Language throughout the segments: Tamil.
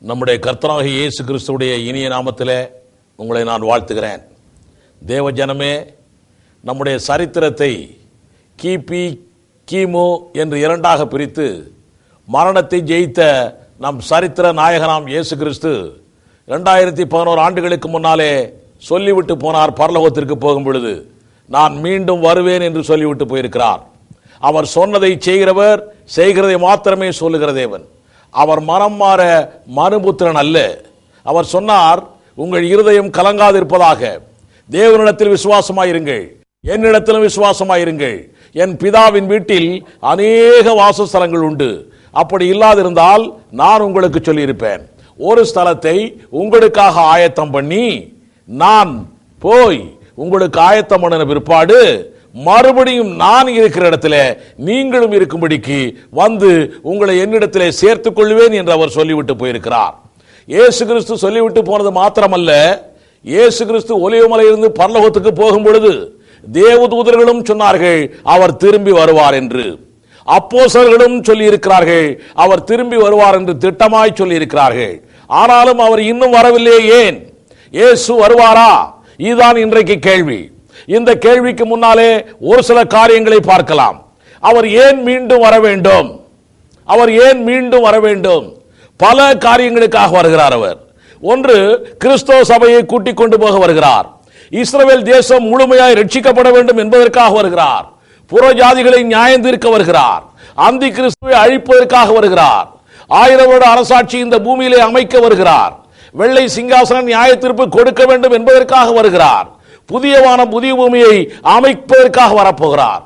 நம்முடைய கர்த்தராகிய இயேசு கிறிஸ்துவுடைய இனிய நாமத்திலே உங்களை நான் வாழ்த்துகிறேன். தேவ ஜனமே, நம்முடைய சரித்திரத்தை கிபி கிமு என்று இரண்டாக பிரித்து மரணத்தை ஜெயித்த நம் சரித்திர நாயகனாம் இயேசு கிறிஸ்து 2011 ஆண்டுகளுக்கு முன்னாலே சொல்லிவிட்டு போனார். பரலோகத்திற்கு போகும் பொழுது நான் மீண்டும் வருவேன் என்று சொல்லிவிட்டு போயிருக்கிறார். அவர் சொன்னதை செய்கிறவர், செய்கிறதை மாத்திரமே சொல்லுகிற தேவன். அவர் மனம் மாற மனுபுத்திரன் அல்ல. அவர் சொன்னார், உங்கள் இருதயம் கலங்காதிருப்பதாக, தேவனிடத்தில் விசுவாசமாயிருங்கள், என்னிடத்திலும் விசுவாசமாயிருங்கள். என் பிதாவின் வீட்டில் அநேக வாசஸ்தலங்கள் உண்டு. அப்படி இல்லாதிருந்தால் நான் உங்களுக்கு சொல்லியிருப்பேன். ஒரு ஸ்தலத்தை உங்களுக்காக ஆயத்தம் பண்ணி நான் போய் உங்களுக்கு ஆயத்தம் பண்ணின பிற்பாடு மறுபடியும் நான் இருக்கிற இடத்துல நீங்களும் இருக்கும்படிக்கு வந்து உங்களை என்னிடத்திலே சேர்த்துக் கொள்வேன் என்று அவர் சொல்லிவிட்டு போயிருக்கிறார். இயேசு கிறிஸ்து சொல்லிவிட்டு போனது மாத்திரமல்ல, இயேசு கிறிஸ்து ஒலிவமலையிலிருந்து பரலோகத்துக்கு போகும் பொழுது தேவதூதர்களும் சொன்னார்கள் அவர் திரும்பி வருவார் என்று. அப்போஸ்தலர்களும் சொல்லி இருக்கிறார்கள் அவர் திரும்பி வருவார் என்று திட்டமாய் சொல்லி இருக்கிறார்கள். ஆனாலும் அவர் இன்னும் வரவில்லை. ஏன்? இயேசு வருவாரா? இதுதான் இன்றைக்கு கேள்வி. இந்த கேள்விக்கு முன்னாலே ஒரு சில காரியங்களை பார்க்கலாம். அவர் ஏன் மீண்டும் வர வேண்டும்? அவர் ஏன் மீண்டும் வர வேண்டும்? பல காரியங்களுக்காக வருகிறார் அவர். ஒன்று, கிறிஸ்தவ சபையை கூட்டிக் கொண்டு போக வருகிறார். இஸ்ரவேல் தேசம் முழுமையாய் ரட்சிக்கப்பட வேண்டும் என்பதற்காக வருகிறார். புற ஜாதிகளை நியாயம் தீர்க்க வருகிறார். அந்தி கிறிஸ்துவை அழிப்பதற்காக வருகிறார். 1000 வருட அரசாட்சி இந்த பூமியிலே அமைக்க வருகிறார். வெள்ளை சிங்காசன நியாய தீர்ப்பு கொடுக்க வேண்டும் என்பதற்காக வருகிறார். புதிய வானம் புதிய பூமியை அமைப்பதற்காக வரப்போகிறார்.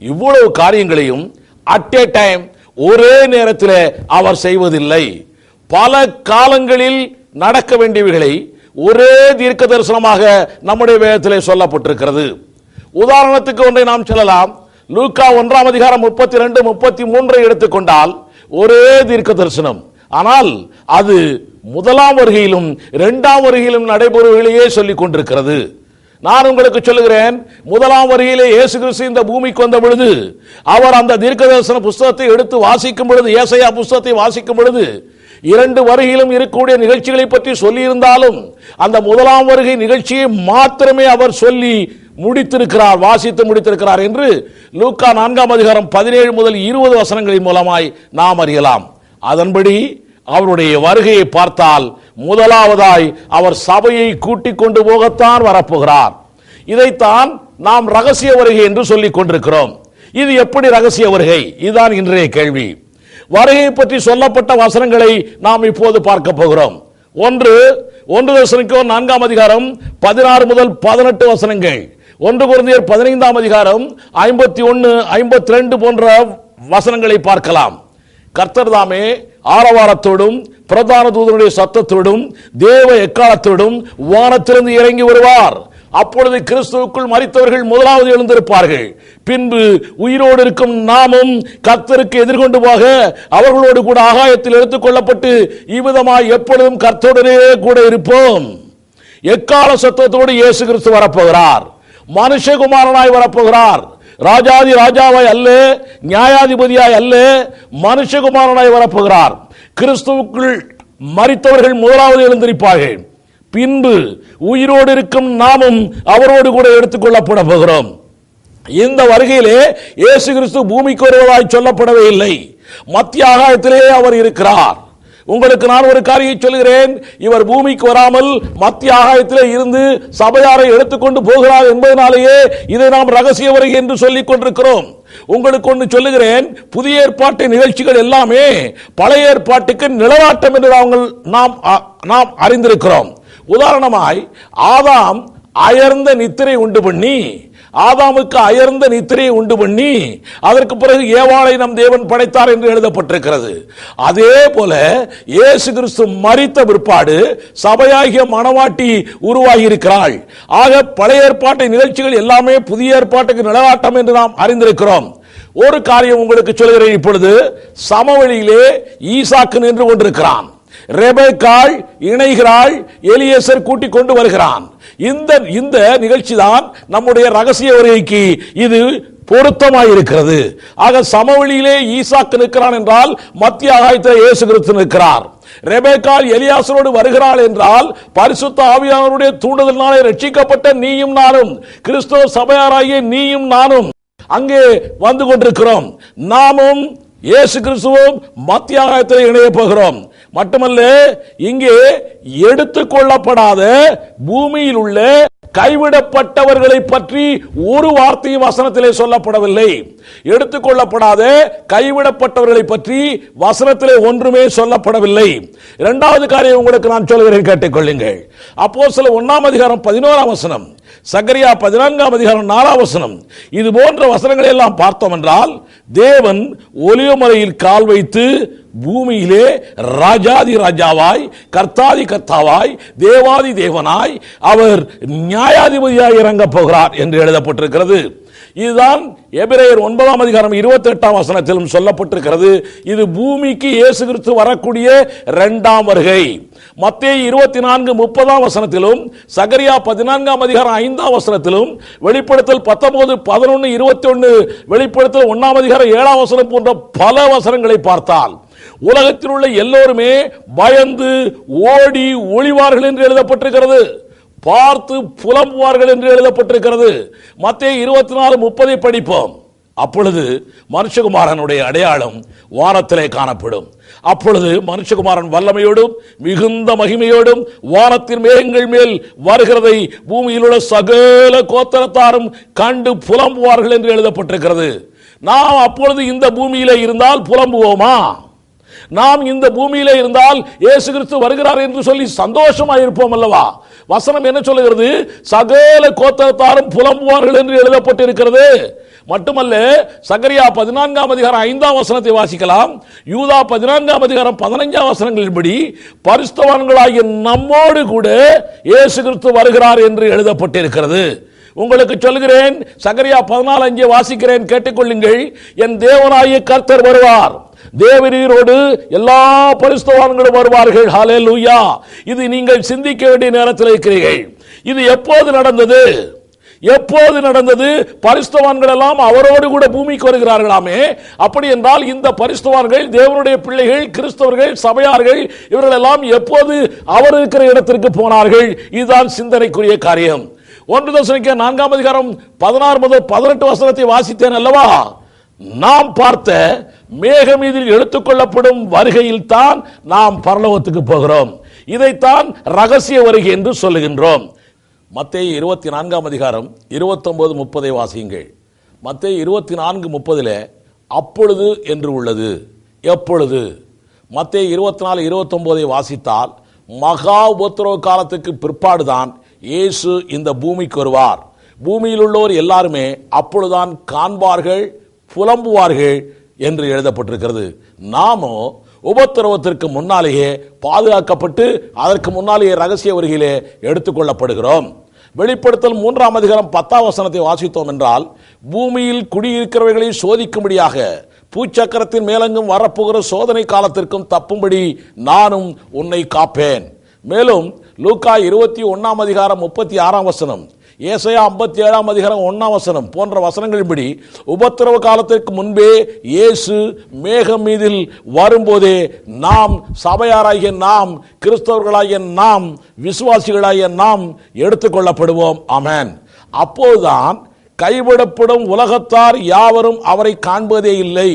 இவ்வளவு காரியங்களையும் அட் ஏ டைம் ஒரே நேரத்தில் அவர் செய்வதில்லை. பல காலங்களில் நடக்க வேண்டியவைகளை ஒரே தீர்க்க தரிசனமாக நம்முடைய வேதத்திலே சொல்லப்பட்டிருக்கிறது. உதாரணத்துக்கு ஒன்றை நாம் சொல்லலாம். லூக்கா 1 அதிகாரம் 32, 33 எடுத்துக்கொண்டால் ஒரே தீர்க்க தரிசனம். ஆனால் அது முதலாம் வருகையிலும் 2ஆம் வருகையிலும் நடைபெறுவதையே சொல்லிக் கொண்டிருக்கிறது. நான் உங்களுக்கு சொல்லுகிறேன், முதலாம் வருகையிலே இயேசு கிறிஸ்து இந்த பூமிக்கு வந்த பொழுது அவர் அந்த தீர்க்கதரிசன புஸ்தகத்தை எடுத்து வாசிக்கும் பொழுது, ஏசாயா புஸ்தகத்தை வாசிக்கும் பொழுது 2 வருகையிலும் இருக்கக்கூடிய நிகழ்ச்சிகளை பற்றி சொல்லியிருந்தாலும் அந்த முதலாம் வருகை நிகழ்ச்சியை மாத்திரமே அவர் சொல்லி முடித்திருக்கிறார், வாசித்து முடித்திருக்கிறார் என்று லூக்கா 4 அதிகாரம் 17 முதல் 20 வசனங்களின் மூலமாய் நாம் அறியலாம். அதன்படி அவருடைய வருகையை பார்த்தால் முதலாவதாய் அவர் சபையை கூட்டிக் கொண்டு போகத்தான் வரப்போகிறார். இதைத்தான் நாம் ரகசிய வருகை என்று சொல்லிக் கொண்டிருக்கிறோம். இது எப்படி ரகசிய வருகை? இதுதான் இன்றைய கேள்வி. வருகை பற்றி சொல்லப்பட்ட வசனங்களை நாம் இப்போது பார்க்க போகிறோம். 1 தெசலோனிக்கேயர் 4 அதிகாரம் 16 முதல் 18 வசனங்கள், 1 கொரிந்தியர் 15 அதிகாரம் 51, 52 போன்ற வசனங்களை பார்க்கலாம். கர்த்தர் தாமே ஆரவாரத்தோடும் பிரதான தூதனுடைய சத்தத்தோடும் தேவ எக்காலத்தோடும் வானத்திலிருந்து இறங்கி வருவார். அப்பொழுது கிறிஸ்துவுக்குள் மரித்தவர்கள் முதலாவது எழுந்திருப்பார்கள். பின்பு உயிரோடு இருக்கும் நாமும் கர்த்தருக்கு எதிர்கொண்டு போக அவர்களோடு கூட ஆகாயத்தில் எடுத்துக் கொள்ளப்பட்டு இவ்விதமாய் எப்பொழுதும் கர்த்தருடனே கூட இருப்போம். எக்கால சத்தத்தோடு இயேசு கிறிஸ்து வரப்போகிறார். மனுஷகுமாரனாய் வரப்போகிறார். ராஜாதி ராஜாவாய் அல்ல, நியாயாதிபதியாய் அல்ல, மனுஷகுமாரனாய் வரப்போகிறார். கிறிஸ்துவுக்குள் மரித்தவர்கள் முதலாவது எழுந்திருப்பார்கள். பின்பு உயிரோடு இருக்கும் நாமும் அவரோடு கூட எடுத்துக் கொள்ளப்பட போகிறோம். இந்த வருகையிலே இயேசு கிறிஸ்து பூமிக்கு வருவதாய் சொல்லப்படவே இல்லை. மத்திய ஆகாயத்திலே அவர் இருக்கிறார். உங்களுக்கு நான் ஒரு காரியம் சொல்கிறேன், இவர் பூமிக்கு வராமல் மத்திய ஆகாயத்திலே இருந்து சபையாரை எடுத்துக்கொண்டு போகிறார் என்பதனாலேயே இதை நாம் ரகசிய வருகை என்று சொல்லிக் கொண்டிருக்கிறோம். உங்களுக்கு ஒன்று சொல்லுகிறேன், புதிய ஏற்பாட்டு நிகழ்ச்சிகள் எல்லாமே பழைய ஏற்பாட்டுக்கு நிழலாட்டம் என்று நாம் அறிந்திருக்கிறோம். உதாரணமாய் ஆதாம் அயர்ந்த நித்திரை உண்டு பண்ணி, ஆதாமுக்கு அயர்ந்த நித்திரையை உண்டு பண்ணி அதற்கு பிறகு ஏவாளை நம் தேவன் படைத்தார் என்று எழுதப்பட்டிருக்கிறது. அதே போல இயேசு கிறிஸ்து மரித்த பிற்பாடு சபையாகிய மணவாட்டி உருவாகி இருக்கிறாள். ஆக பழைய ஏற்பாட்டு நிகழ்ச்சிகள் எல்லாமே புதிய ஏற்பாட்டுக்கு நிழலாட்டம் என்று நாம் அறிந்திருக்கிறோம். ஒரு காரியம் உங்களுக்கு சொல்கிறேன். இப்பொழுது சமவெளியிலே ஈசாக்கு நின்று கொண்டிருக்கிறான். ரெபெக்காள் இணைகிறாள், எலியேசர் கூட்டிக் கொண்டு வருகிறான். இந்த நிகழ்ச்சி தான் நம்முடைய ரகசிய வருகைக்கு இது பொருத்தமாயிருக்கிறது. ஆக சமவெளியிலே ஈசாக்கு நிற்கிறான் என்றால் மத்திய ஆகாயத்தில் இயேசு கிறிஸ்து நிற்கிறார். ரெபெக்காள் எலியாசரோடு வருகிறாள் என்றால் பரிசுத்த ஆவியானவருடைய தூண்டுதலினாலே ரட்சிக்கப்பட்ட நீயும் நானும், கிறிஸ்தவ சபையாராகிய நீயும் நானும் அங்கே வந்து கொண்டிருக்கிறோம். நாமும் இயேசு கிறிஸ்துவும் மத்தியாகத்தில் இணைய போகிறோம். மட்டுமல்ல, இங்கே எடுத்துக்கொள்ளப்படாத பூமியில் உள்ள கைவிடப்பட்டவர்களை பற்றி ஒரு வார்த்தையும் வசனத்திலே சொல்லப்படவில்லை. எடுத்துக்கொள்ளப்படாத கைவிடப்பட்டவர்களை பற்றி வசனத்திலே ஒன்றுமே சொல்லப்படவில்லை. இரண்டாவது காரியம் உங்களுக்கு நான் சொல்கிறேன், கேட்டுக்கொள்ளுங்கள். அப்போஸ்தலர் 1:11, சகரியா 14:4, இது போன்ற வசனங்களை எல்லாம் பார்த்தோம் என்றால், தேவன் ஒலிவமலையில் கால் வைத்து பூமியிலே ராஜாதி ராஜாவாய், கர்த்தாதி கர்த்தாவாய், தேவாதி தேவனாய், அவர் நியாயாதிபதியாய் இறங்கப் போகிறார் என்று எழுதப்பட்டிருக்கிறது. இதுதான் எபிரேயர் 9:28 சொல்லப்பட்டிருக்கிறது. இது பூமிக்கு இயேசு கிறிஸ்து வரக்கூடிய இரண்டாம் வருகை. மத்தேயு 24:30 சகரியா 14:5 வெளிப்படுத்தல் 19:11 வெளிப்படுத்தல் 1:7 போன்ற பல வசனங்களை பார்த்தால் உலகத்தில் உள்ள எல்லோருமே பயந்து ஓடி ஒளிவார்கள் என்று எழுதப்பட்டிருக்கிறது. பார்த்து புலம்புவார்கள் என்று எழுதப்பட்டிருக்கிறது. மத்தேயு 24:30 படிப்போம். அப்பொழுது மனுஷகுமாரனுடைய அடையாளம் வானத்திலே காணப்படும். அப்பொழுது மனுஷகுமாரன் வல்லமையோடும் மிகுந்த மகிமையோடும் வானத்தின் மேகங்கள் மேல் வருகிறதை பூமியில் உள்ள சகல கோத்திரத்தாரும் கண்டு புலம்புவார்கள் என்று எழுதப்பட்டிருக்கிறது. நாம் அப்பொழுது இந்த பூமியிலே இருந்தால் புலம்புவோமா? நாம் இந்த பூமியிலே இருந்தால் இயேசு கிறிஸ்து வருகிறார் என்று சொல்லி சந்தோஷமாக இருப்போம் அல்லவா? வசனம் என்ன சொல்லுகிறது? சகல கோத்திரத்தாரும் புலம்புவார்கள் என்று எழுதப்பட்டிருக்கிறது. மட்டுமல்ல, சகரியா 14:5 வாசிக்கலாம். யூதா 14:15 பரிசுத்தவான்களாகிய நம்மோடு கூட இயேசு கிறிஸ்து வருகிறார் என்று எழுதப்பட்டிருக்கிறது. உங்களுக்கு சொல்கிறேன், சகரியா 14:5 வாசிக்கிறேன், கேட்டுக்கொள்ளுங்கள். என் தேவனாகிய கர்த்தர் வருவார், தேவரீரோடு எல்லா பரிசுத்தவான்களும் வருவார்கள். ஹல்லேலூயா. இது நீங்கள் சிந்திக்க வேண்டிய நேரத்தில் இருக்கிறீர்கள். இது எப்போது நடந்தது? எப்போது நடந்தது? பரிசுத்தவான்கள் எல்லாம் அவரோடு கூட பூமிக்கு வருகிறார்களாமே. அப்படி என்றால் இந்த பரிசுத்தவான்கள், தேவனுடைய பிள்ளைகள், கிறிஸ்தவர்கள், சபையார்கள், இவர்கள் எல்லாம் எப்போது அவர் இருக்கிற இடத்திற்கு போனார்கள்? இதுதான் சிந்தனைக்குரிய காரியம். 1 தெசலோனிக்கேயர் 4:16-18 வாசித்தேன் அல்லவா? நாம் பார்த்த மேகமீதில் எடுத்துக்கொள்ளப்படும் வருகையில் தான் நாம் பரலோகத்துக்கு போகிறோம். இதைத்தான் ரகசிய வருகை என்று சொல்லுகின்றோம். மத்தேயு 24:29-30 வாசியுங்கள். மத்தேயு 24:30 அப்பொழுது என்று உள்ளது. எப்பொழுது? மத்தேயு 24:29 வாசித்தால் மகா உபத்திரவ காலத்துக்கு பிற்பாடுதான் இயேசு இந்த பூமிக்கு வருவார். பூமியில் உள்ளோர் எல்லாருமே அப்பொழுதுதான் காண்பார்கள், புலம்புவார்கள் என்று எழுதப்பட்டிருக்கிறது. நாமோ உபத்திரவத்திற்கு முன்னாலேயே பாதுகாக்கப்பட்டு அதற்கு முன்னாலேயே ரகசிய வருகையிலே எடுத்துக்கொள்ளப்படுகிறோம். வெளிப்படுத்தல் 3:10 வாசித்தோம் என்றால், பூமியில் குடியிருக்கிறவர்களை சோதிக்கும்படியாக பூச்சக்கரத்தின் மேலெங்கும் வரப்போகிற சோதனை காலத்திற்கும் தப்பும்படி நானும் உன்னை காப்பேன். மேலும் லூக்கா 21:36, ஏசாயா 57:1 போன்ற வசனங்களின்படி உபத்திரவ காலத்திற்கு முன்பே இயேசு மேகம் மீதில் வரும்போதே நாம், சபையாராகிய நாம், கிறிஸ்தவர்களாகிய நாம், விசுவாசிகளாகிய நாம் எடுத்துக்கொள்ளப்படுவோம். ஆமென். அப்போதுதான் கைவிடப்படும் உலகத்தார் யாவரும் அவரை காண்பதே இல்லை.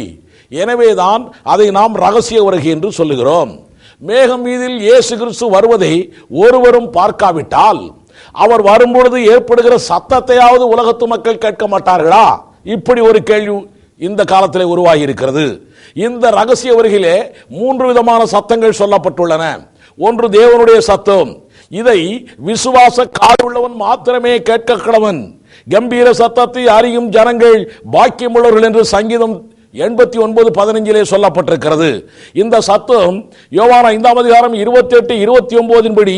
எனவேதான் அதை நாம் ரகசிய வருகை என்று சொல்லுகிறோம். மேகம் மீதில் இயேசு கிறிஸ்து வருவதை ஒருவரும் பார்க்காவிட்டால் அவர் வரும்பொழுது ஏற்படுகிற சத்தத்தையாவது உலகத்து மக்கள் கேட்க மாட்டார்களா? இப்படி ஒரு கேள்வி இந்த காலத்திலே உருவாகி இருக்கிறது. இந்த ரகசிய வருகையிலே 3 விதமான சத்தங்கள் சொல்லப்பட்டுள்ளன. ஒன்று தேவனுடைய சத்தம். இதை விசுவாச காதுள்ளவன் மாத்திரமே கேட்க கடவன். கம்பீர சத்தத்தை அறியும் ஜனங்கள் பாக்கியமுள்ளவர்கள் என்று சங்கீதம் 89:15 சொல்லப்பட்டிருக்கிறது. இந்த சத்தம் யோவான் 5:28-29 படி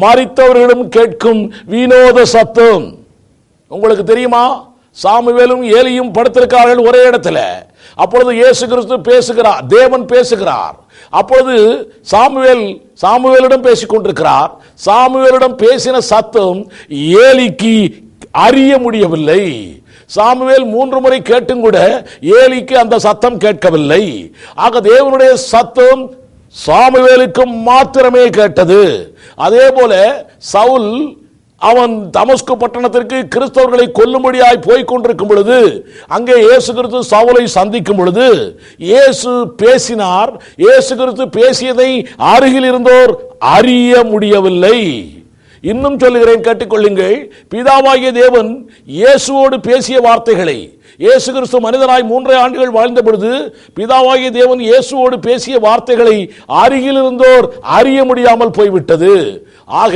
மரித்தவர்களும் கேட்கும் வினோத சத்தம். உங்களுக்கு தெரியுமா? சாமுவேலும் ஏலியும் படுத்திருக்கிறார்கள் ஒரே இடத்துல. அப்பொழுது இயேசு கிறிஸ்து பேசுகிறார், தேவன் பேசுகிறார். அப்பொழுது சாமுவேலிடம் பேசிக் கொண்டிருக்கிறார். சாமுவேலிடம் பேசின சத்தம் ஏலிக்கு அறிய முடியவில்லை. சாமுவேல் 3 முறை கேட்டும் கூட ஏலிக்கு அந்த சத்தம் கேட்கவில்லை. ஆக தேவனுடைய சத்தம் சாமுவேலுக்கு மாத்திரமே கேட்டது. அதே போல சவுல் அவன் தமஸ்கு பட்டணத்திற்கு கிறிஸ்தவர்களை கொல்லும்படியாய் போய்க் கொண்டிருக்கும் பொழுது அங்கே இயேசு கிறிஸ்து சவுலை சந்திக்கும் பொழுது இயேசு பேசினார். இயேசு கிறிஸ்து பேசியதை அருகில் இருந்தோர் அறிய முடியவில்லை. இன்னும் சொல்லுகிறேன், கேட்டுக்கொள்ளுங்கள். பிதாவாகிய தேவன் இயேசுவோடு பேசிய வார்த்தைகளை, இயேசு கிறிஸ்து மனிதனாய் 3 ஆண்டுகள் வாழ்ந்த பொழுது பிதாவாகிய தேவன் இயேசுவோடு பேசிய வார்த்தைகளை அருகில் இருந்தோர் அறிய முடியாமல் போய்விட்டது. ஆக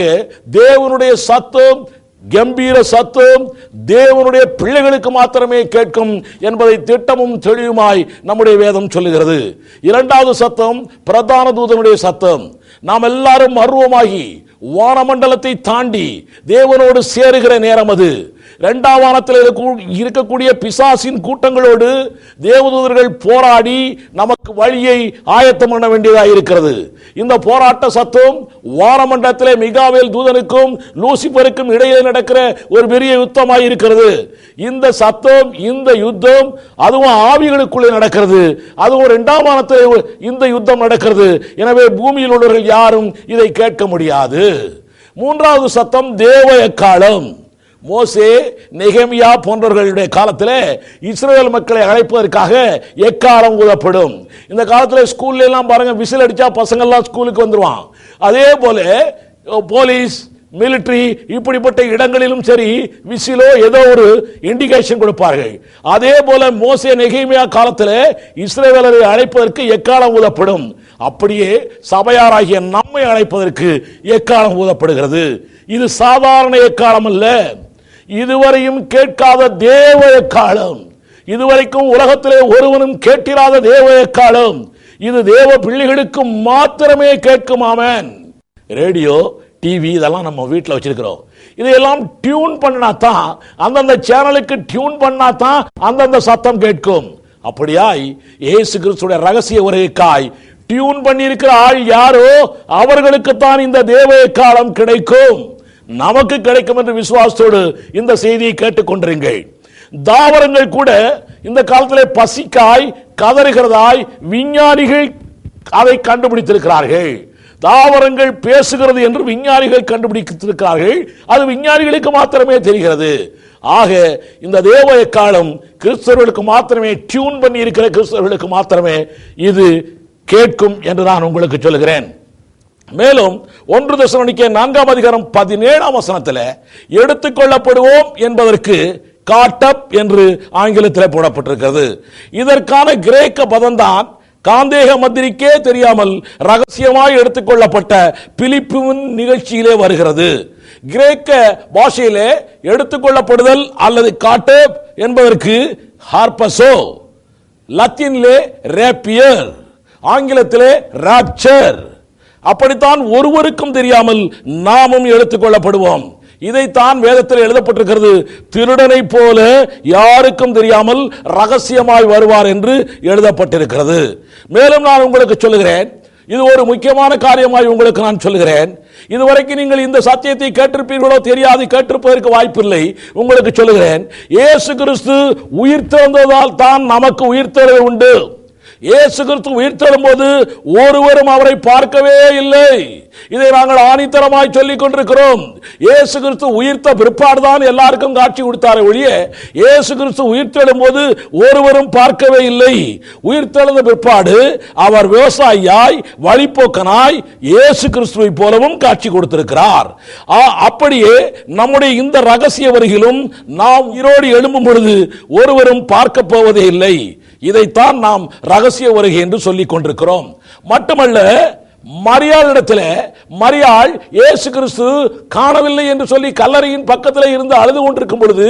தேவனுடைய சத்தம், கம்பீர சத்தம் தேவனுடைய பிள்ளைகளுக்கு மாத்திரமே கேட்கும் என்பதை திட்டமும் தெளிவுமாய் நம்முடைய வேதம் சொல்லுகிறது. இரண்டாவது சத்தம் பிரதான தூதனுடைய சத்தம். நாம் எல்லாரும் அருவமாகி வானமண்டலத்தை தாண்டி தேவனோடு சேருகிற நேரம் அது. இரண்டாம் வானத்தில் இருக்கக்கூடிய பிசாசின் கூட்டங்களோடு தேவதூதர்கள் போராடி நமக்கு வழியை ஆயத்தம் பண்ண வேண்டியதாக இருக்கிறது. இந்த போராட்ட சத்தம் வானமண்டலத்திலே மிகாவேல் தூதனுக்கும் லூசிபருக்கும் இடையே நடக்கிற ஒரு பெரிய யுத்தமாக இருக்கிறது. இந்த சத்தம், இந்த யுத்தம் அதுவும் ஆவிகளுக்குள்ளே நடக்கிறது. அதுவும் இரண்டாம் வானத்தில் இந்த யுத்தம் நடக்கிறது. எனவே பூமியில் உள்ளவர்கள் யாரும் இதை கேட்க முடியாது. மூன்றாவது சத்தம் தேவ எக்காளம். மோசே, நெகேமியா போன்றவர்களுடைய காலத்தில் இஸ்ரவேல் மக்களை அழைப்பதற்காக எக்காலம் ஊதப்படும். இந்த காலத்தில் ஸ்கூல்ல எல்லாம் பாருங்க, விசில் அடிச்சா பசங்க எல்லாம் ஸ்கூலுக்கு வந்துருவான். அதே போல போலீஸ், மிலிட்டரி இப்படிப்பட்ட இடங்களிலும் சரி விசிலோ ஏதோ ஒரு இண்டிகேஷன் கொடுப்பார்கள். அதே போல மோசே, நெகேமியா காலத்தில் இஸ்ரவேலரை அழைப்பதற்கு எக்காலம் ஊதப்படும். அப்படியே சபையாராகிய நம்மை அழைப்பதற்கு எக்காலம் ஊதப்படுகிறது. இது சாதாரண எக்காலம் அல்ல, இதுவரையும் கேட்காத தேவ எக்காலம். இதுவரைக்கும் உலகத்திலே ஒருவனும் கேட்டிராத தேவ எக்காலம். இது தேவ பிள்ளைகளுக்கு மாத்திரமே கேட்கும். ஆமென். ரேடியோ, டிவி இதெல்லாம் நம்ம வீட்டில் வச்சிருக்கிறோம். இதையெல்லாம் டியூன் பண்ணா தான், அந்தந்த சேனலுக்கு டியூன் பண்ணா தான் அந்தந்த சத்தம் கேட்கும். அப்படியாய் இயேசு கிறிஸ்துவின் ரகசிய வருகைக்காய் டியூன் பண்ணி இருக்கிற ஆள் யாரோ அவர்களுக்கு தான் இந்த தேவ எக்காலம் கிடைக்கும். நமக்கு கிடைக்கும் என்று விசுவாசத்தோடு இந்த செய்தியை கேட்டுக்கொண்டிருங்கள். தாவரங்கள் கூட இந்த காலத்தில் பசிக்காய் கதறுகிறதாய் விஞ்ஞானிகள் அதை கண்டுபிடித்திருக்கிறார்கள். தாவரங்கள் பேசுகிறது என்று விஞ்ஞானிகள் கண்டுபிடித்திருக்கிறார்கள். அது விஞ்ஞானிகளுக்கு மாத்திரமே தெரிகிறது. ஆக இந்த தேவ எக்காலம் கிறிஸ்தவர்களுக்கு மாத்திரமே, டியூன் பண்ணி இருக்கிற கிறிஸ்தவர்களுக்கு மாத்திரமே இது கேட்கும் என்று நான் உங்களுக்கு சொல்லுகிறேன். மேலும் 1 தெசலோனிக்கேயர் 4:17 எடுத்துக்கொள்ளப்படுவோம் என்பதற்கு காட்டப் என்று ஆங்கிலத்தில் போடப்பட்டிருக்கிறது. இதற்கான கிரேக்க பதம்தான் காந்தேக மந்திரிக்கே தெரியாமல் ரகசியமாய் எடுத்துக்கொள்ளப்பட்ட பிலிப்பின் நிகழ்ச்சியிலே வருகிறது. கிரேக்க பாஷையிலே எடுத்துக்கொள்ளப்படுதல் அல்லது காட்டப் என்பதற்கு ஹார்பசோ, லத்தீனிலே ரேப்பியர், ஆங்கிலத்திலே ராப்சர். அப்படித்தான் ஒருவருக்கும் தெரியாமல் நாமும் எடுத்துக்கொள்ளப்படுவோம். இதைத்தான் வேதத்தில் எழுதப்பட்டிருக்கிறது, திருடனை போல யாருக்கும் தெரியாமல் ரகசியமாய் வருவார் என்று எழுதப்பட்டிருக்கிறது. மேலும் நான் உங்களுக்கு சொல்லுகிறேன், இது ஒரு முக்கியமான காரியமாய் உங்களுக்கு நான் சொல்லுகிறேன். இதுவரைக்கும் நீங்கள் இந்த சத்தியத்தை கேட்டிருப்பீர்களோ தெரியாது, கேட்டிருப்பதற்கு வாய்ப்பில்லை. உங்களுக்கு சொல்லுகிறேன், இயேசு கிறிஸ்து உயிர்த்தெழுந்ததால் தான் நமக்கு உயிர்த்தெழுதல் உண்டு. இயேசு கிறிஸ்து உயிர்த்தெழும் போது ஒருவரும் அவரை பார்க்கவே இல்லை. இதை நாங்கள் ஆணித்தரமாய் சொல்லிக் கொண்டிருக்கிறோம். இயேசு கிறிஸ்து உயிர்த்த பிற்பாடுதான் எல்லாருக்கும் காட்சி கொடுத்தாரே ஒழிய இயேசு கிறிஸ்து உயிர்த்தெழும் போது ஒருவரும் பார்க்கவே இல்லை. உயிர்த்தெழுந்த பிற்பாடு அவர் விவசாயியாய், வழிப்போக்கனாய் இயேசு கிறிஸ்துவை போலவும் காட்சி கொடுத்திருக்கிறார். அப்படியே நம்முடைய இந்த ரகசிய வருகையிலும் நாம் உயிரோடு எழும்பும் பொழுது ஒருவரும் பார்க்க போவதே இல்லை. இதைத்தான் நாம் ரகசிய வருகை என்று சொல்லிக் கொண்டிருக்கிறோம். மட்டுமல்ல, மரியாளிடத்தில் மரியாள் இயேசு கிறிஸ்து காணவில்லை என்று சொல்லி கல்லறையின் பக்கத்தில் இருந்து அழுது கொண்டிருக்கும் பொழுது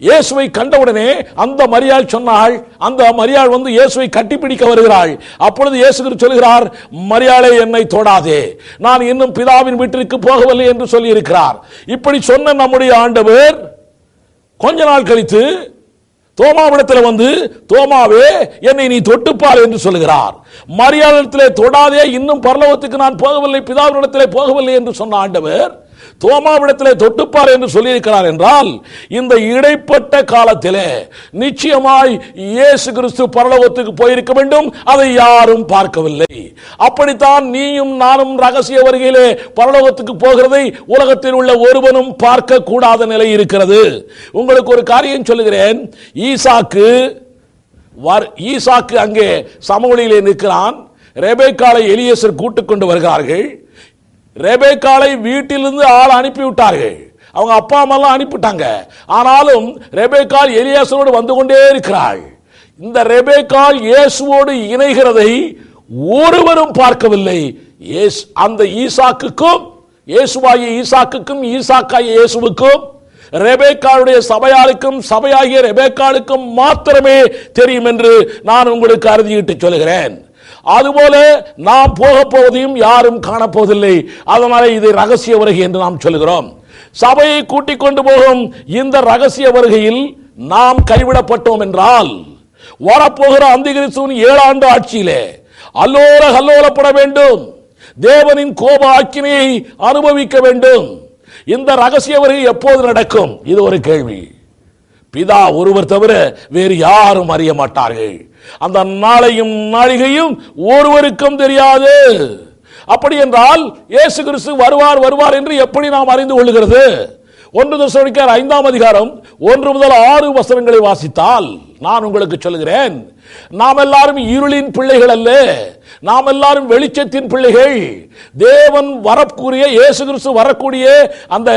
இயேசுவை கண்டவுடனே அந்த மரியாள் சொன்னாள், அந்த மரியாள் வந்து இயேசுவை கட்டிப்பிடிக்க வருகிறாள். அப்பொழுது இயேசு கிறிஸ்து சொல்கிறார், மரியாளே என்னை தொடாதே, நான் இன்னும் பிதாவின் வீட்டிற்கு போகவில்லை என்று சொல்லி இருக்கிறார். இப்படி சொன்ன நம்முடைய ஆண்டவர் கொஞ்ச நாள் கழித்து தோமாவிடத்தில் வந்து, தோமாவே என்னை நீ தொட்டுப்பார் என்று சொல்லுகிறார். மரியாளிடத்திலே தொடாதே, இன்னும் பரலோகத்துக்கு நான் போகவில்லை, பிதாவினிடத்திலே போகவில்லை என்று சொன்ன ஆண்டவர் தோமாவிடத்திலே தொட்டுப்பார் என்று சொல்லியிருக்கிறார் என்றால், இந்த இடைப்பட்ட காலத்திலே நிச்சயமாய் இயேசு கிறிஸ்து பரலோகத்துக்கு போயிருக்க வேண்டும். அதை யாரும் பார்க்கவில்லை. அப்படித்தான் நீயும் நானும் ரகசிய வருகையிலே பரலோகத்துக்கு போகிறதை உலகத்தில் உள்ள ஒருவனும் பார்க்க கூடாத நிலை இருக்கிறது. உங்களுக்கு ஒரு காரியம் சொல்லுகிறேன். ஈசாக்கு அங்கே சமவெளியிலே நிற்கிறான். ரெபேக்காளை எலியேசர் கூட்டிக் கொண்டு வருகிறார்கள். ரெபேக்காளை வீட்டிலிருந்து ஆள் அனுப்பிவிட்டார்கள். அவங்க அப்பா அம்மா அனுப்பிட்டாங்க. ஆனாலும் ரெபேக்காள் எலியேசரோடு வந்து கொண்டே இருக்கிறாள். இந்த ரெபேக்காள் இயேசுவோடு இணைகிறதை ஒருவரும் பார்க்கவில்லை. அந்த ஈசாக்குக்கும் இயேசுவாகிய ஈசாக்குக்கும் ஈசாக்காகிய இயேசுவுக்கும் ரெபேக்காளுடைய சபையாளுக்கும் சபையாகிய ரெபேக்காளுக்கும் மாத்திரமே தெரியும் என்று நான் உங்களுக்கு அறுதியிட்டு சொல்கிறேன். அதுபோல நாம் போக போவதையும் யாரும் காணப்போவதில்லை. அதனால இது ரகசிய வருகை என்று நாம் சொல்கிறோம். சபையை கூட்டிக் கொண்டு போகும் இந்த ரகசிய வருகையில் நாம் கைவிடப்பட்டோம் என்றால், வரப்போகிற அந்திகிறிஸ்துவின் 7 ஆண்டு ஆட்சியிலே அல்லோலப்பட வேண்டும். தேவனின் கோப ஆக்கினையை அனுபவிக்க வேண்டும். இந்த ரகசிய வருகை எப்போது நடக்கும்? இது ஒரு கேள்வி. பிதா ஒருவர் தவிர வேறு யாரும் அறிய மாட்டார்கள். அந்த நாளையும் நாழிகையும் ஒருவருக்கும் தெரியாது. அப்படி என்றால் இயேசு கிறிஸ்து வருவார் என்று எப்படி நாம் அறிந்து கொள்கிறது? 1 தெசலோனிக்கேயர் 5ஆம் அதிகாரம் 1 முதல் 6 வசனங்களை வாசித்தால் நான் உங்களுக்கு சொல்கிறேன், நாம் எல்லாரும் இருளின் பிள்ளைகள் அல்ல, நாம் எல்லாரும் வெளிச்சத்தின் பிள்ளைகள். தேவன் வரக்கூடிய இயேசு கிறிஸ்து வரக்கூடிய அந்த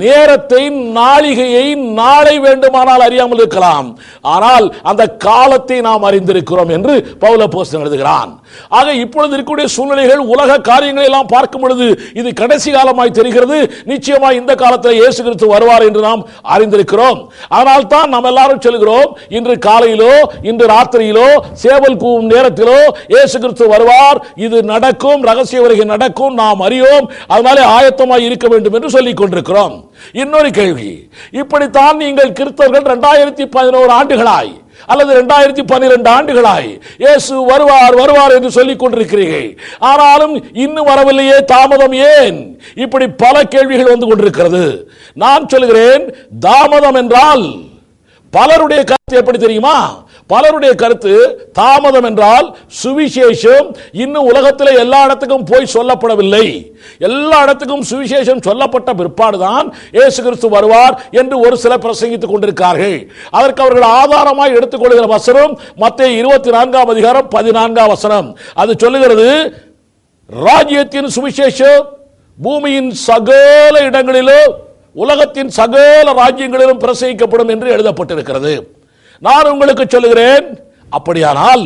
நேரத்தை, நாளிகையை நாளை வேண்டுமானால் அறியாமல் இருக்கலாம், ஆனால் அந்த காலத்தை நாம் அறிந்திருக்கிறோம் என்று பவுல் அப்போஸ்தலன் எழுதுகிறான். ஆக இப்பொழுது இருக்கக்கூடிய சூழ்நிலைகள், உலக காரியங்களை எல்லாம் பார்க்கும் பொழுது இது கடைசி காலமாய் தெரிகிறது. நிச்சயமாய் இந்த காலத்தில் இயேசு கிறிஸ்து வருவார் என்று நாம் அறிந்திருக்கிறோம். ஆனால் தான் நாம் எல்லாரும் சொல்கிறோம், இன்று காலையிலோ இன்று ராத்திரியிலோ சேவல் கூவும் நேரத்திலோ இயேசு கிறிஸ்து வருவார், இது நடக்கும், ரகசிய வருகை நடக்கும், நாம் அறியோம், அதனாலே ஆயத்தமாய் இருக்க வேண்டும் என்று சொல்லிக் கொண்டிருக்கிறோம். இன்னொரு கேள்வி, இப்படித்தான் நீங்கள் கிறிஸ்தவர்கள் 2011 ஆண்டுகளாய் அல்லது 2012 ஆண்டுகளாய் இயேசு வருவார் என்று சொல்லிக் கொண்டிருக்கிறீர்கள். ஆனாலும் இன்னும் வரவில்லையே, தாமதம் ஏன்? இப்படி பல கேள்விகள் வந்து கொண்டிருக்கிறது. நான் சொல்கிறேன், தாமதம் என்றால் பலருடைய கருத்து எப்படி தெரியுமா? பலருடைய கருத்து, தாமதம் என்றால் சுவிசேஷம் இன்னும் உலகத்தில் எல்லா இடத்துக்கும் போய் சொல்லப்படவில்லை, எல்லா இடத்துக்கும் சுவிசேஷம் சொல்லப்பட்ட பிற்பாடுதான் இயேசு கிறிஸ்து வருவார் என்று ஒரு சிலர் பிரசங்கித்துக் கொண்டிருக்கிறார்கள். அதற்கு அவர்கள் ஆதாரமாய் எடுத்துக்கொள்கிற வசனம் மத்தேயு 24ஆம் அதிகாரம் 14ஆம் வசனம். அது சொல்லுகிறது, ராஜ்யத்தின் சுவிசேஷம் பூமியின் சகல இடங்களிலும் உலகத்தின் சகல ராஜ்யங்களிலும் பிரசங்கிக்கப்படும் என்று எழுதப்பட்டிருக்கிறது. நான் உங்களுக்கு சொல்லுகிறேன், அப்படியானால்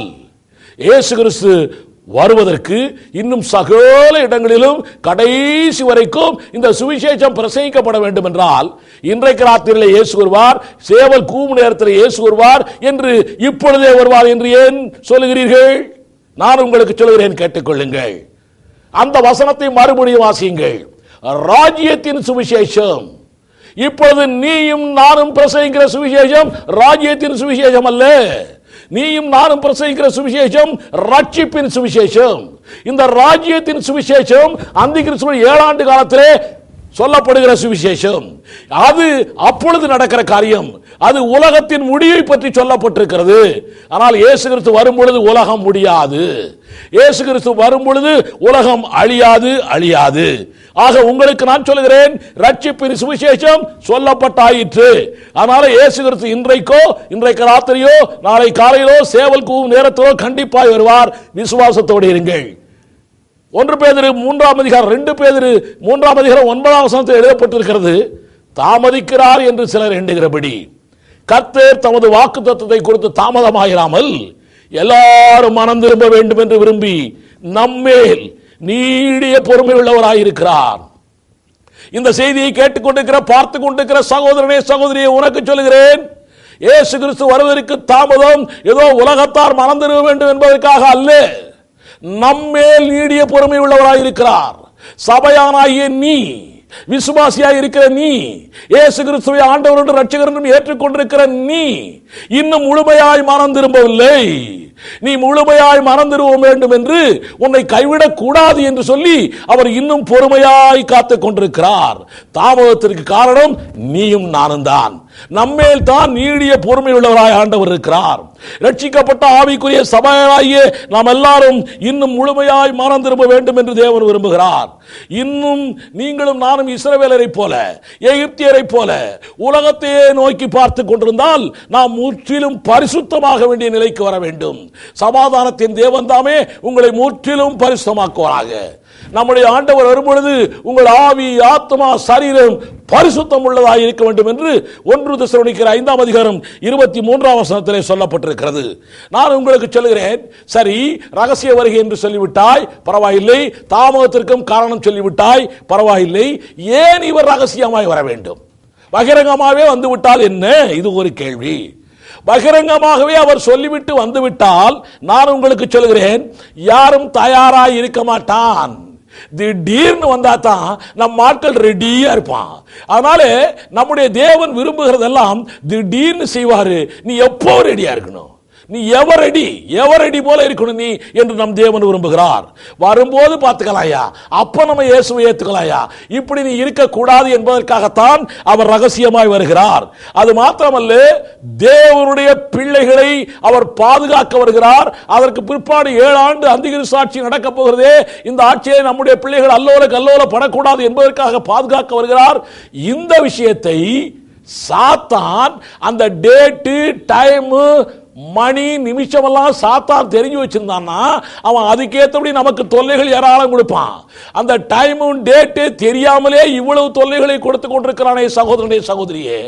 இயேசு கிறிஸ்து வருவதற்கு இன்னும் சகல இடங்களிலும் கடைசி வரைக்கும் இந்த சுவிசேஷம் பிரசங்கிக்கப்பட வேண்டும் என்றால், இன்றைக்கு ராத்திரியில் இயேசு வருவார், சேவல் கூவும் நேரத்தில் இயேசு வருவார் என்று இப்பொழுதே வருவார் என்று ஏன் சொல்லுகிறீர்கள்? நான் உங்களுக்கு சொல்லுகிறேன், கேட்டுக்கொள்ளுங்கள். அந்த வசனத்தை மறுபடியும் வாசியுங்கள். ராஜ்யத்தின் சுவிசேஷம், இப்பொழுது நீயும் நானும் பிரசங்கிக்கிற சுவிசேஷம் ராஜ்யத்தின் சுவிசேஷம் அல்ல. நீயும் நானும் பிரசங்கிக்கிற சுவிசேஷம் ரட்சிப்பின் சுவிசேஷம். இந்த ராஜ்யத்தின் சுவிசேஷம் அந்திகிறிஸ்துவின் 7 ஆண்டு காலத்திலே சொல்லப்படுகிற சுவிசேஷம். அது அப்பொழுது நடக்கிற காரியம். அது உலகத்தின் முடிவை பற்றி சொல்லப்பட்டிருக்கிறது. ஆனால் இயேசு கிறிஸ்து வரும் பொழுது உலகம் முடியாது. இயேசு கிறிஸ்து வரும் பொழுது உலகம் அழியாது. ஆக உங்களுக்கு நான் சொல்கிறேன், ரட்சிப்பின் சுவிசேஷம் சொல்லப்பட்டாயிற்று. அதனால இயேசு கிறிஸ்து இன்றைக்கு ராத்திரியோ நாளை காலையிலோ சேவல் கூவும் நேரத்திலோ கண்டிப்பாய் வருவார். விசுவாசத்தோடு இருங்கள். 1 பேதுரு 3ஆம் அதிகாரம் 2 பேதுரு 3ஆம் அதிகாரம் 9ஆம் வசனத்தில் எழுதப்பட்டிருக்கிறது, தாமதிக்கிறார் என்று சிலர் எண்ணுகிறபடி கர்த்தர் தமது வாக்குத்தத்தத்தை குறித்து தாமதமாயிராமல் எல்லாரும் மனம் திரும்ப வேண்டும் என்று விரும்பி நம்மேல் நீடிய பொறுமை உள்ளவராயிருக்கிறார். இந்த செய்தியை கேட்டுக்கொண்டிருக்கிற, பார்த்து கொண்டிருக்கிற சகோதரனே சகோதரியே, உனக்கு சொல்லுகிறேன், இயேசு கிறிஸ்து வருவதற்கு தாமதம் ஏதோ உலகத்தார் மனம் திரும்ப வேண்டும் என்பதற்காக அல்ல. நம்மேல் நீடிய பொறுமை உள்ளவராயிருக்கிறார். சபையானாகிய நீ, விசுவாசியாய் இருக்கிற நீ, இயேசு கிறிஸ்துவை ஆண்டவர் என்று இரட்சகர் என்று ஏற்றுக்கொண்டிருக்கிற நீ இன்னும் முழுமையாய் மனம் திரும்பவில்லை. நீ முழுமையாய் மறந்துடுவோம் வேண்டும் என்று உன்னை கைவிடக் கூடாது என்று சொல்லி அவர் இன்னும் பொறுமையாய் காத்துக் கொண்டிருக்கிறார். தாமதத்திற்கு காரணம் நீயும் நானும் தான். நம்மேல் தான் நீடிய பொறுமை உள்ளவராய் ஆண்டவர் இருக்கிறார். ரட்சிக்கப்பட்ட ஆவிக்குரிய சபையாகிய நாம் எல்லாரும் இன்னும் முழுமையாய் மனம் திரும்ப வேண்டும் என்று தேவன் விரும்புகிறார். இன்னும் நீங்களும் நானும் இஸ்ரவேலரை போல, எகிப்தியரை போல உலகத்தையே நோக்கி பார்த்து கொண்டிருந்தால் நாம் முற்றிலும் பரிசுத்தமாக வேண்டிய நிலைக்கு வர வேண்டும். சமாதானத்தின் தேவன் தாமே உங்களை முற்றிலும் பரிசுத்தமாக்குவாராக. நம்முடைய ஆண்டவர் வரும்பொழுது உங்கள் ஆவி, ஆத்மா, சரீரம் பரிசுத்தம் உள்ளதாக இருக்க வேண்டும் என்று 1 தெசலோனிக்கேயர் 5ஆம் அதிகாரம் 23ஆம் வசனத்திலே சொல்லப்பட்டிருக்கிறது. நான் உங்களுக்கு சொல்லுகிறேன், சரி ரகசிய வருகை என்று சொல்லிவிட்டாய் பரவாயில்லை, தாமதத்திற்கும் காரணம் சொல்லிவிட்டாய் பரவாயில்லை, ஏன் இவர் ரகசியமாய் வர வேண்டும்? பகிரங்கமாகவே வந்துவிட்டால் என்ன? இது ஒரு கேள்வி. பகிரங்கமாகவே அவர் சொல்லிவிட்டு வந்துவிட்டால் நான் உங்களுக்கு சொல்லுகிறேன், யாரும் தயாராய் இருக்க மாட்டான். திடீர்னு வந்தா தான் நம் ஆட்கள் ரெடியா இருப்பான். அதனால நம்முடைய தேவன் விரும்புகிறதெல்லாம் திடீர்னு செய்வாரு. நீ எப்போ ரெடியா இருக்கணும், நீ எவரடி போல இருக்கணும் நீ என்று நம் தேவன் விரும்புகிறார். வரும்போது பார்த்துக்கலாயா, அப்ப நம்ம இயேசுவை ஏத்துக்கலாயா. இப்படி நீ இருக்கக்கூடாது என்பதற்காகத்தான் அவர் ரகசியமாய் வருகிறார். அது மாத்திரமல்ல, தேவனுடைய பிள்ளைகளை அவர் பாதுகாக்க வருகிறார். அதற்கு பிற்பாடு 7 ஆண்டு அந்திகிறிஸ்து ஆட்சி நடக்க போகிறதே, இந்த ஆட்சியை நம்முடைய பிள்ளைகள் அல்லோல படக்கூடாது என்பதற்காக பாதுகாக்க வருகிறார். இந்த விஷயத்தை சாத்தான் அந்த டேட்டு, டைம், மணி, நிமிஷமெல்லாம் சாத்தான் தெரிஞ்சு வச்சிருந்தான்னா அவன் அதுக்கேற்றபடி நமக்கு தொல்லைகள் ஏராளம் கொடுப்பான். அந்த டைமும் டேட்டு தெரியாமலே இவ்வளவு தொல்லைகளை கொடுத்து கொண்டிருக்கிறானே சகோதரனே, சகோதரியே,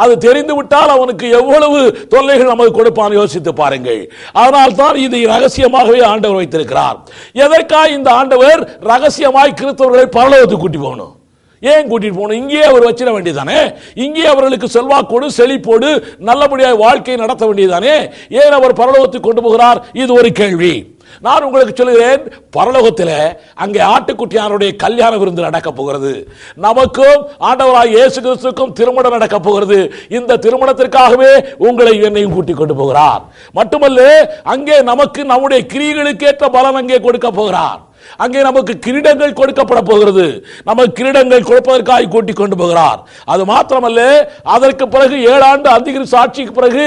அது தெரிந்து விட்டால் அவனுக்கு எவ்வளவு தொல்லைகள் நமக்கு கொடுப்பான் யோசித்து பாருங்கள். அதனால் தான் இதை ரகசியமாகவே ஆண்டவர் வைத்திருக்கிறார். எதற்காக இந்த ஆண்டவர் ரகசியமாய் கிறிஸ்தவர்களை பரலோகத்துக்கு கூட்டி போகணும்? ஏன் கூட்டிட்டு போகணும்? இங்கேயே அவர் வச்சிட வேண்டியதானே? இங்கே அவர்களுக்கு செல்வாக்கோடு செழிப்போடு நல்லபடியாக வாழ்க்கை நடத்த வேண்டியதானே? ஏன் அவர் பரலோகத்துக்கு கொண்டு போகிறார்? இது ஒரு கேள்வி. நான் உங்களுக்கு சொல்லுகிறேன், பரலோகத்தில் அங்கே ஆட்டுக்குட்டியாருடைய கல்யாண விருந்து நடக்க போகிறது. நமக்கும் ஆண்டவராய் இயேசு கிறிஸ்துவுக்கும் திருமணம் நடக்க போகிறது. இந்த திருமணத்திற்காகவே உங்களை என்னையும் கூட்டிக் கொண்டு போகிறார். மட்டுமல்ல, அங்கே நமக்கு நம்முடைய கிரியைகளுக்கு ஏற்ற பலன் அங்கே கொடுக்க போகிறார். அங்கே நமக்கு கிரீடங்கள் கொடுக்கப்பட போகிறது. நமக்கு கிரீடங்கள் கொடுப்பதற்காக கூட்டிக் கொண்டு போகிறார். அது மாத்திரமல்ல, அதற்கு பிறகு 7 ஆண்டு அந்திகிறிஸ்து ஆட்சிக்கு பிறகு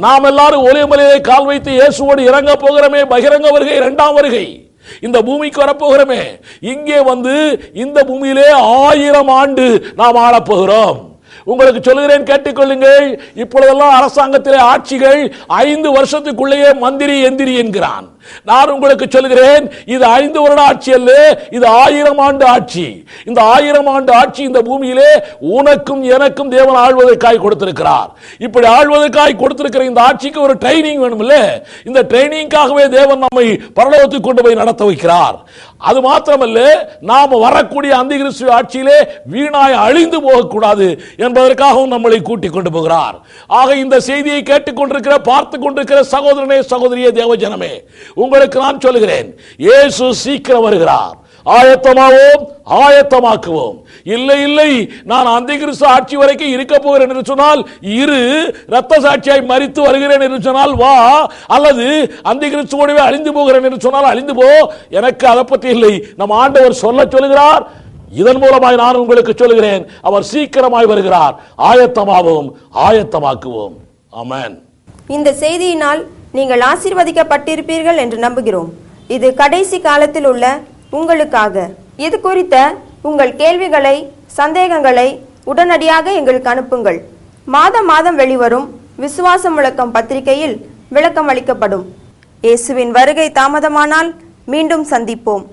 நாம் எல்லாரும் ஒலிமலையை கால் வைத்து இயேசுவோடு இறங்க போகிறோமே, பகிரங்க வருகை, 2ஆம் வருகை, இந்த பூமிக்கு வரப்போகிறோமே. இங்கே வந்து இந்த பூமியிலே 1000 ஆண்டு நாம் ஆளப்போகிறோம். உங்களுக்கு சொல்லுகிறேன், கேட்டுக்கொள்ளுங்கள். இப்பொழுதெல்லாம் அரசாங்கத்திலே ஆட்சிகள் 5 வருஷத்துக்குள்ளேயே மந்திரி எந்திரி என்கிறான். நான் உங்களுக்கு சொல்லுகிறேன், இது 5 வருட ஆட்சி அல்ல, இது 1000 ஆண்டு ஆட்சி. இந்த 1000 ஆண்டு ஆட்சி இந்த பூமியிலே உனக்கும் எனக்கும் தேவன் ஆள்வதற்காய் கொடுத்திருக்கிறார். இப்படி ஆள்வதற்காய் கொடுத்திருக்கிற இந்த ஆட்சிக்கு ஒரு ட்ரைனிங் வேணும்ல. இந்த ட்ரைனிங்காகவே தேவன் நம்மை பரலோகத்துக்கு கொண்டு போய் நடத்த வைக்கிறார். அது மாத்திரமல்ல, நாம் வரக்கூடிய அந்திகிறிஸ்து ஆட்சியிலே வீணாய் அழிந்து போகக்கூடாது என்பதற்காகவும் நம்மளை கூட்டிக் கொண்டு போகிறார். ஆக இந்த செய்தியை கேட்டுக்கொண்டிருக்கிற, பார்த்து கொண்டிருக்கிற சகோதரனே, சகோதரியே, தேவஜனமே, உங்களுக்கு நான் சொல்லுகிறேன், இயேசு சீக்கிரம் வருகிறார். ஆயத்தமாவோம், ஆயத்தமாக்குவோம். இல்லை நான் அந்திகிறிஸ்து ஆட்சி வரைக்கும் இருக்க போகிறேன் என்று சொன்னால் இரு, இரத்த சாட்சியாய் மரித்து வருகிறேன் என்று சொன்னால் வா, அல்லது அந்திகிறிஸ்துவோடவே அழிந்து போகிறேன் என்று சொன்னால் அழிந்து போ. எனக்கு அதை பற்றி இல்லை. நம் ஆண்டவர் சொல்லுகிறார். இதன் மூலமாய் நான் உங்களுக்கு சொல்லுகிறேன், அவர் சீக்கிரமாய் வருகிறார். ஆயத்தமாவோம், ஆயத்தமாக்குவோம். ஆமென். இந்த செய்தியினால் நீங்கள் ஆசீர்வதிக்கப்பட்டிருப்பீர்கள் என்று நம்புகிறோம். இது கடைசி காலத்தில் உள்ள உங்களுக்காக. இது குறித்த உங்கள் கேள்விகளை, சந்தேகங்களை உடனடியாக எங்களுக்கு அனுப்புங்கள். மாதம் வெளிவரும் விசுவாச முழக்கம் பத்திரிகையில் விளக்கம் அளிக்கப்படும். இயேசுவின் வருகை தாமதமானால் மீண்டும் சந்திப்போம்.